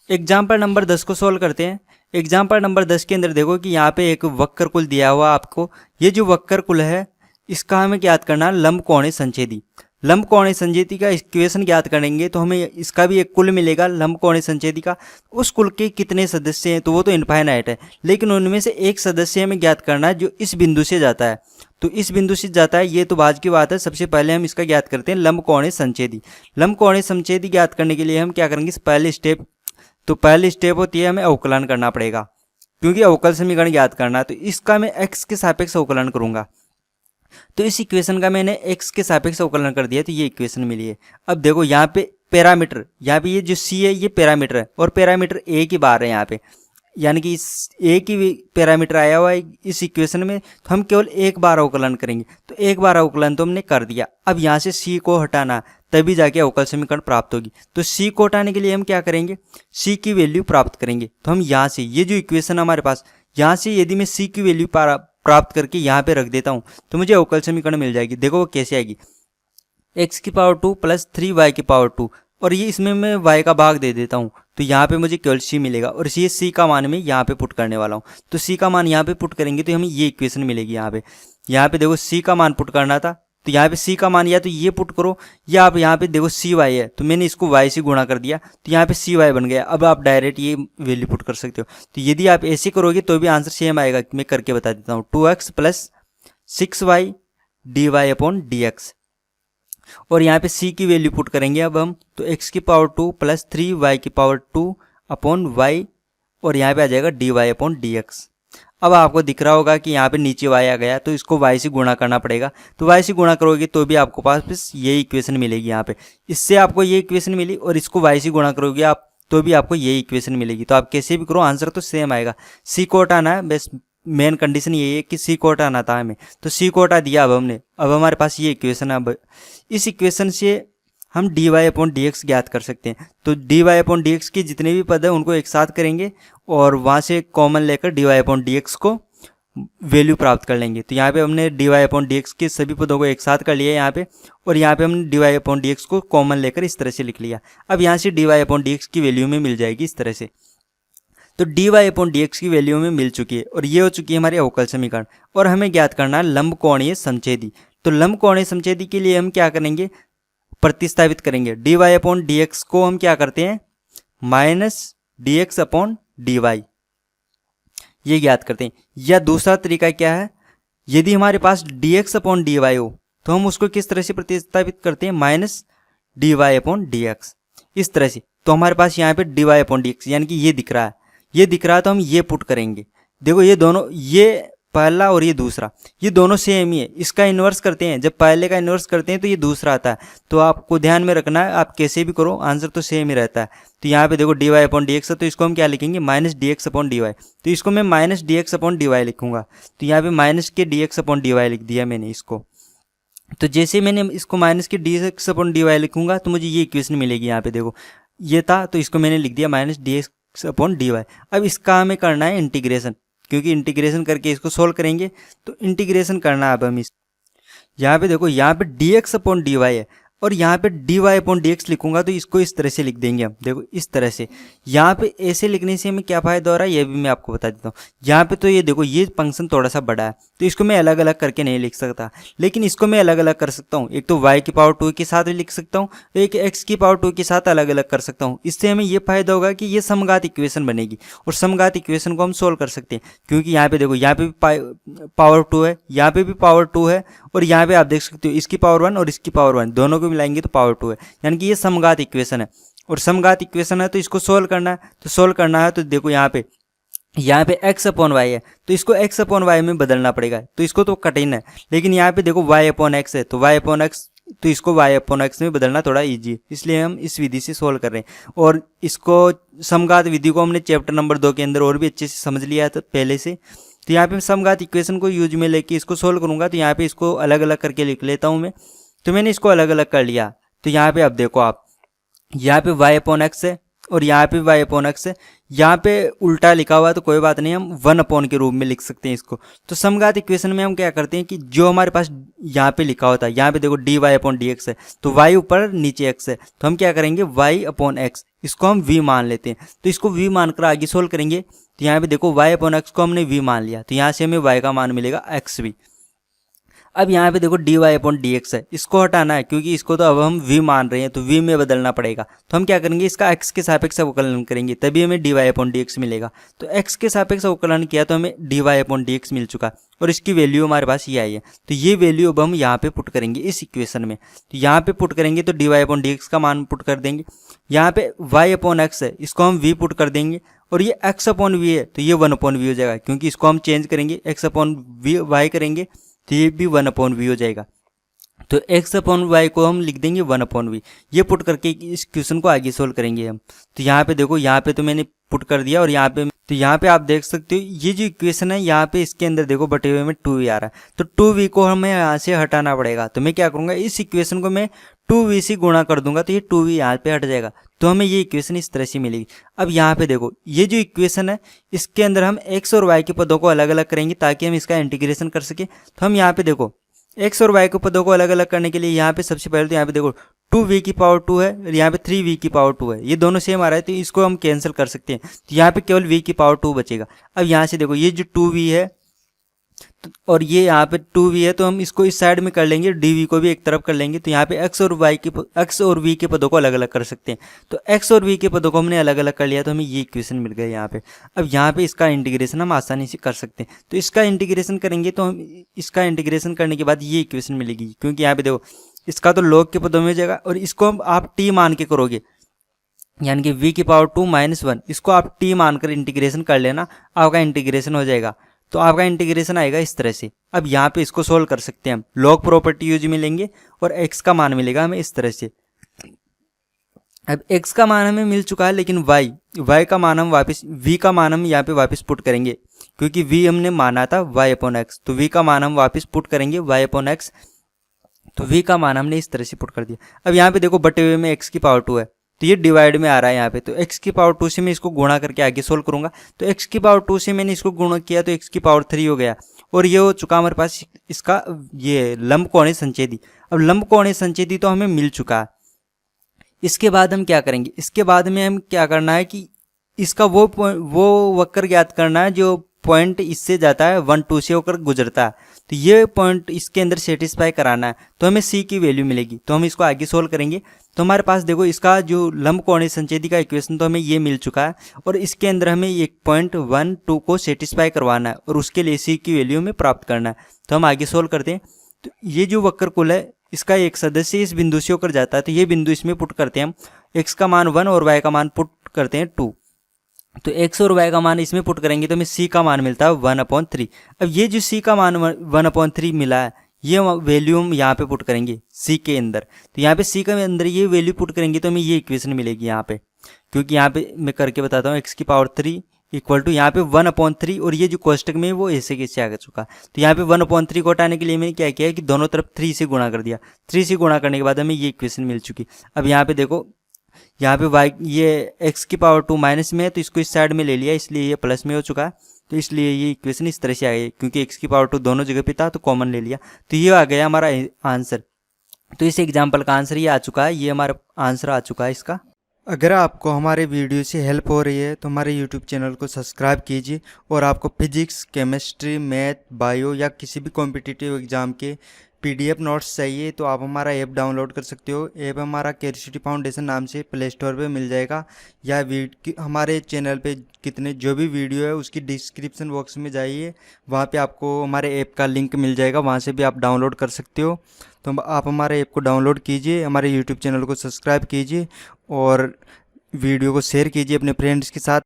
Example number 10 को solve करते हैं। एग्जाम्पल नंबर 10 के अंदर देखो कि यहाँ पे एक वक्रकुल दिया हुआ आपको। ये जो वक्रकुल है इसका हमें ज्ञात करना है लंबकोणीय संच्छेदी। लंबकोणीय संच्छेदी का इक्वेशन ज्ञात करेंगे तो हमें इसका भी एक कुल मिलेगा लंबकोणीय संच्छेदी का। उस कुल के कितने सदस्य हैं तो वो तो इनफाइनाइट है, लेकिन उनमें से एक सदस्य हमें ज्ञात करना है जो इस बिंदु से जाता है। तो इस बिंदु से जाता है, ये तो बाद की बात है। सबसे पहले हम इसका ज्ञात करते हैं लंबकोणीय संच्छेदी। लंबकोणीय संच्छेदी ज्ञात करने के लिए हम क्या करेंगे, पहली स्टेप होती है हमें अवकलन करना पड़ेगा, क्योंकि अवकल समीकरण ज्ञात करना है। तो इसका मैं x के सापेक्ष अवकलन करूंगा। तो इस इक्वेशन का मैंने x के सापेक्ष अवकलन कर दिया, तो ये इक्वेशन मिली है। अब देखो यहाँ पे पैरामीटर, यहाँ पे ये जो c है ये पैरामीटर है और पैरामीटर a की बार है यहाँ पे, यानी कि इस a की पैरामीटर आया हुआ है इस इक्वेशन में। तो हम केवल एक बार अवकलन करेंगे, तो एक बार अवकलन तो हमने कर दिया। अब यहाँ से c को हटाना, तभी जाके अवकल समीकरण प्राप्त होगी। तो c को हटाने के लिए हम क्या करेंगे, c की वैल्यू प्राप्त करेंगे। तो हम यहाँ से ये जो इक्वेशन हमारे पास, यहाँ से यदि मैं c की वैल्यू प्राप्त करके यहाँ पे रख देता हूँ तो मुझे अवकल समीकरण मिल जाएगी। देखो वो कैसे आएगी, x की पावर 2 प्लस 3y की पावर 2, और ये इसमें मैं y का भाग दे देता हूँ तो यहाँ पे मुझे केवल c मिलेगा। और ये c का मान मैं यहाँ पे पुट करने वाला हूँ। तो c का मान यहाँ पे पुट करेंगे तो हमें ये इक्वेशन मिलेगी। यहाँ पे देखो c का मान पुट करना था, तो यहाँ पे c का मान या तो ये पुट करो, या आप यहाँ पे देखो cy है तो मैंने इसको y से गुणा कर दिया तो यहाँ पे cy बन गया। अब आप डायरेक्ट ये वैल्यू पुट कर सकते हो। तो यदि आप ऐसे करोगे तो भी आंसर सेम आएगा। मैं करके बता देता हूँ, 2x plus 6y dy upon dx, और यहाँ पे c की वैल्यू पुट करेंगे अब हम, तो x की पावर 2 प्लस 3y की पावर 2 अपॉन y, और यहाँ पे आ जाएगा dy अपॉन dx। अब आपको दिख रहा होगा कि यहाँ पे नीचे y आ गया, तो इसको y से गुणा करना पड़ेगा। तो y से गुणा करोगे तो भी आपको पास बस ये इक्वेशन मिलेगी। यहाँ पे इससे आपको ये इक्वेशन मिली, और इसको y से गुणा करोगे आप तो भी आपको ये इक्वेशन मिलेगी। तो आप कैसे भी करो आंसर तो सेम आएगा। c को हटाना है, बस मेन कंडीशन यही है कि c को हटाना था हमें, तो c को हटा दिया अब हमने। अब हमारे पास ये इक्वेशन है। अब इस इक्वेशन से हम dy अपॉन dx ज्ञात कर सकते हैं। तो dy अपॉन dx के जितने भी पद हैं उनको एक साथ करेंगे और वहाँ से कॉमन लेकर dy अपॉन dx को वैल्यू प्राप्त कर लेंगे। तो यहाँ पे हमने dy अपॉन dx के सभी पदों को एक साथ कर लिया यहाँ पे, और यहाँ पे हमने dy अपॉन dx को कॉमन लेकर इस तरह से लिख लिया। अब यहाँ से dy अपॉन dx की वैल्यू में मिल जाएगी इस तरह से। तो dy अपॉन dx की वैल्यू में मिल चुकी है, और ये हो चुकी है हमारी अवकल समीकरण। और हमें ज्ञात करना है लंबकोणीय संच्छेदी। तो लंबकोणीय संच्छेदी के लिए हम क्या करेंगे, प्रतिस्थापित करेंगे। dy अपॉन dx को हम क्या करते हैं, माइनस dx अपॉन dy, ये ज्ञात करते हैं। या दूसरा तरीका क्या है, यदि हमारे पास dx अपॉन dy हो तो हम उसको किस तरह से प्रतिस्थापित करते हैं, माइनस dy अपॉन dx, इस तरह से। तो हमारे पास यहाँ पे dy अपॉन dx यानी कि ये दिख रहा है, ये दिख रहा है, तो हम ये पुट करेंगे। देखो ये दोनों, ये पहला और ये दूसरा, ये दोनों सेम ही है। इसका इन्वर्स करते हैं, जब पहले का इन्वर्स करते हैं तो ये दूसरा आता है। तो आपको ध्यान में रखना है, आप कैसे भी करो आंसर तो सेम ही रहता है। तो यहाँ पे देखो dy अपॉन dx है, तो इसको हम क्या लिखेंगे, माइनस dx अपॉन dy। तो इसको मैं माइनस dx अपॉन dy लिखूंगा। तो यहाँ पे माइनस के dx अपॉन dy लिख दिया मैंने इसको। तो जैसे मैंने इसको माइनस के dx अपॉन dy लिखूंगा तो मुझे ये इक्वेशन मिलेगी। यहाँ पे देखो ये था, तो इसको मैंने लिख दिया माइनस dx अपॉन dy। अब इसका हमें करना है इंटीग्रेशन, क्योंकि इंटीग्रेशन करके इसको सोल्व करेंगे। तो इंटीग्रेशन करना है अब हम इस, यहाँ पे देखो यहाँ पे dx अपॉन dy है, और यहाँ पे dy अपॉन dx लिखूंगा तो इसको इस तरह से लिख देंगे हम। देखो इस तरह से, यहाँ पे ऐसे लिखने से हमें क्या फायदा हो रहा है ये भी मैं आपको बता देता हूँ। यहाँ पे तो ये देखो ये फंक्शन थोड़ा सा बड़ा है, तो इसको मैं अलग अलग करके नहीं लिख सकता, लेकिन इसको मैं अलग अलग कर सकता हूँ। एक तो y की पावर 2 के साथ भी लिख सकता हूँ, एक x की पावर 2 के साथ अलग अलग कर सकता हूँ। इससे हमें ये फायदा होगा कि ये समघात इक्वेशन बनेगी, और समघात इक्वेशन को हम सोल्व कर सकते हैं। क्योंकि यहाँ पे देखो यहाँ पे भी पावर 2 है, यहाँ पे भी पावर 2 है, और यहाँ पे आप देख सकते हो इसकी पावर 1 और इसकी पावर 1 दोनों को मिलाएंगे तो पावर 2 है, यानी कि ये समघात इक्वेशन है। और समघात इक्वेशन है तो इसको सोल्व करना है। तो सोल्व करना है तो देखो यहाँ पे x अपॉन y है, तो इसको x अपॉन y में बदलना पड़ेगा। तो इसको तो कठिन है, लेकिन यहाँ पे देखो y अपॉन x है, तो y अपॉन x, तो इसको y अपॉन x में बदलना थोड़ा इजी है, इसलिए हम इस विधि से सोल्व कर रहे हैं। और इसको समघात विधि को हमने चैप्टर नंबर 2 के अंदर और भी अच्छे से समझ लिया था पहले से। तो यहाँ पे समघात इक्वेशन को यूज में लेके इसको सोल्व करूंगा। तो यहाँ पे इसको अलग अलग करके लिख लेता हूँ मैं। तो मैंने इसको अलग अलग कर लिया। तो यहाँ पे अब देखो आप, यहाँ पे y अपॉन x है और यहाँ पे y अपॉन एक्स है। यहाँ पे उल्टा लिखा हुआ है तो कोई बात नहीं, हम 1 अपॉन के रूप में लिख सकते हैं इसको। तो समघात इक्वेशन में हम क्या करते हैं कि जो हमारे पास यहाँ पे लिखा होता है, यहाँ पे देखो dy अपॉन dx है, तो y ऊपर नीचे x है, तो हम क्या करेंगे y अपॉन एक्स, इसको हम v मान लेते हैं। तो इसको v मानकर आगे सोल्व करेंगे, तो यहाँ पे देखो y अपॉन एक्स को हमने v मान लिया, तो यहाँ से हमें y का मान मिलेगा xv। अब यहाँ पे देखो dy अपॉन dx है, इसको हटाना है क्योंकि इसको तो अब हम v मान रहे हैं, तो v में बदलना पड़ेगा। तो हम क्या करेंगे, इसका x के सापेक्ष अवकलन करेंगे, तभी हमें dy अपॉन dx मिलेगा। तो x के सापेक्ष अवकलन किया तो हमें dy अपॉन dx मिल चुका, और इसकी वैल्यू हमारे पास ये आई है। तो ये वैल्यू अब हम यहाँ पे पुट करेंगे इस इक्वेशन में। तो यहाँ पे पुट करेंगे तो dy अपॉन dx का मान पुट कर देंगे। यहाँ पे y अपॉन एक्स है, इसको हम v पुट कर देंगे, और ये x अपॉन v है तो ये 1 अपॉन v हो जाएगा, क्योंकि इसको हम चेंज करेंगे x अपॉन y करेंगे तो ये भी 1 अपॉन वी हो जाएगा। तो x अपॉन वाई को हम लिख देंगे 1 अपॉन वी। ये पुट करके इस क्वेश्चन को आगे सोल्व करेंगे हम। तो यहाँ पे देखो, यहाँ पे तो मैंने पुट कर दिया, और यहाँ पे आप देख सकते हो ये जो इक्वेशन है, यहाँ पे इसके अंदर देखो बटे हुए में 2v आ रहा है, तो 2v को हमें यहाँ से हटाना पड़ेगा। तो मैं क्या करूँगा, इस इक्वेशन को मैं 2v से गुणा कर दूंगा, तो ये 2v यहाँ पे हट जाएगा, तो हमें ये इक्वेशन इस तरह से मिलेगी। अब यहाँ पे देखो, ये जो इक्वेशन है इसके अंदर हम x और y के पदों को अलग अलग करेंगे ताकि हम इसका इंटीग्रेशन कर सके। तो हम यहाँ पे देखो x और y के पदों को अलग अलग करने के लिए यहाँ पे सबसे पहले तो यहाँ पे देखो 2v की पावर 2 है, और यहाँ पे 3v की पावर 2 है, ये दोनों सेम आ रहा है, तो इसको हम कैंसिल कर सकते हैं। तो यहाँ पे केवल v की पावर 2 बचेगा। अब यहाँ से देखो, ये जो 2v है और ये यहाँ पे 2v है, तो हम इसको इस साइड में कर लेंगे, dv को भी एक तरफ कर लेंगे। तो यहाँ पे x और v के पदों को अलग अलग कर सकते हैं। तो x और v के पदों को हमने अलग अलग कर लिया, तो हमें ये इक्वेशन मिल गया यहाँ पे। अब यहाँ पे इसका इंटीग्रेशन हम आसानी से कर सकते हैं। तो इसका इंटीग्रेशन करेंगे तो हम इसका इंटीग्रेशन करने के बाद ये इक्वेशन मिलेगी, क्योंकि यहाँ पे देखो इसका तो log के पदों में हो जाएगा, और इसको आप t मान के करोगे, यानी कि v की पावर 2 माइनस 1, इसको आप t मानकर इंटीग्रेशन कर लेना, आपका इंटीग्रेशन हो जाएगा। तो आपका इंटीग्रेशन आएगा इस तरह से। अब यहाँ पे इसको सोल्व कर सकते हैं हम, लॉग प्रॉपर्टी यूज में लेंगे और x का मान मिलेगा हमें इस तरह से। अब x का मान हमें मिल चुका है, लेकिन y का मान हम वापस, v का मान हम यहाँ पे वापस पुट करेंगे, क्योंकि v हमने माना था y अपॉन एक्स, तो v का मान हम वापस पुट करेंगे y अपॉन एक्स। तो v का मान हमने इस तरह से पुट कर दिया। अब यहाँ पे देखो बटे हुए में x की पावर 2 है, तो ये डिवाइड में आ रहा है यहाँ पे, तो x की पावर 2 से मैं इसको गुणा करके आगे सोल्व करूंगा। तो x की पावर 2 से मैंने इसको गुणा किया तो x की पावर 3 हो गया, और ये हो चुका हमारे पास इसका ये लंबकोणीय संच्छेदी। अब लंबकोणीय संच्छेदी तो हमें मिल चुका है। इसके बाद हम क्या करेंगे, इसके बाद में हम क्या करना है कि इसका वो वक्र ज्ञात करना है जो पॉइंट इससे जाता है 1 2 से होकर गुजरता है, तो ये पॉइंट इसके अंदर सेटिस्फाई कराना है, तो हमें c की वैल्यू मिलेगी। तो हम इसको आगे सोल्व करेंगे। तो हमारे पास देखो इसका जो लंबकोणीय संच्छेदी का इक्वेशन तो हमें ये मिल चुका है, और इसके अंदर हमें एक पॉइंट 1 2 को सेटिस्फाई करवाना है, और उसके लिए c की वैल्यू हमें प्राप्त करना है। तो हम आगे सोल्व करते हैं। तो ये जो वक्रकुल है इसका एक सदस्य इस बिंदु से होकर जाता है, तो ये बिंदु इसमें पुट करते हैं हम, x का मान 1 और y का मान पुट करते हैं 2। तो x और y का मान इसमें पुट करेंगे तो हमें c का मान मिलता है 1/3। अब ये जो c का मान 1/3 मिला है, ये वैल्यू हम यहाँ पे पुट करेंगे c के अंदर। तो यहाँ पे c के अंदर ये वैल्यू पुट करेंगे तो हमें ये इक्वेशन मिलेगी यहाँ पे, क्योंकि यहाँ पे मैं करके बताता हूँ, x की पावर 3 इक्वल टू यहाँ पे 1/3, और ये जो कोष्टक में वो ऐसे कैसे आ चुका। तो यहाँ पे 1/3 को हटाने के लिए मैंने क्या किया कि दोनों तरफ 3 से गुणा कर दिया। 3 से गुणा करने के बाद हमें ये इक्वेशन मिल चुकी। अब यहाँ पे देखो, यहाँ पे y ये x की पावर 2 माइनस में है, तो इसको इस साइड में ले लिया, इसलिए ये प्लस में हो चुका है। तो इसलिए ये इक्वेशन इस तरह से आ गई, क्योंकि x की पावर 2 दोनों जगह पे था तो कॉमन ले लिया, तो ये आ गया हमारा आंसर। तो इस एग्जाम्पल का आंसर ये आ चुका है, ये हमारा आंसर आ चुका है इसका। अगर आपको हमारे वीडियो से हेल्प हो रही है तो हमारे यूट्यूब चैनल को सब्सक्राइब कीजिए, और आपको फिजिक्स, केमिस्ट्री, मैथ, बायो या किसी भी कॉम्पिटिटिव एग्ज़ाम के PDF नोट्स चाहिए तो आप हमारा ऐप डाउनलोड कर सकते हो। ऐप हमारा क्यूरियोसिटी फाउंडेशन नाम से प्ले स्टोर पर मिल जाएगा, या हमारे चैनल पे कितने जो भी वीडियो है उसकी डिस्क्रिप्शन बॉक्स में जाइए, वहाँ पे आपको हमारे ऐप का लिंक मिल जाएगा, वहाँ से भी आप डाउनलोड कर सकते हो। तो आप हमारे ऐप को डाउनलोड कीजिए, हमारे यूट्यूब चैनल को सब्सक्राइब कीजिए, और वीडियो को शेयर कीजिए अपने फ्रेंड्स के साथ।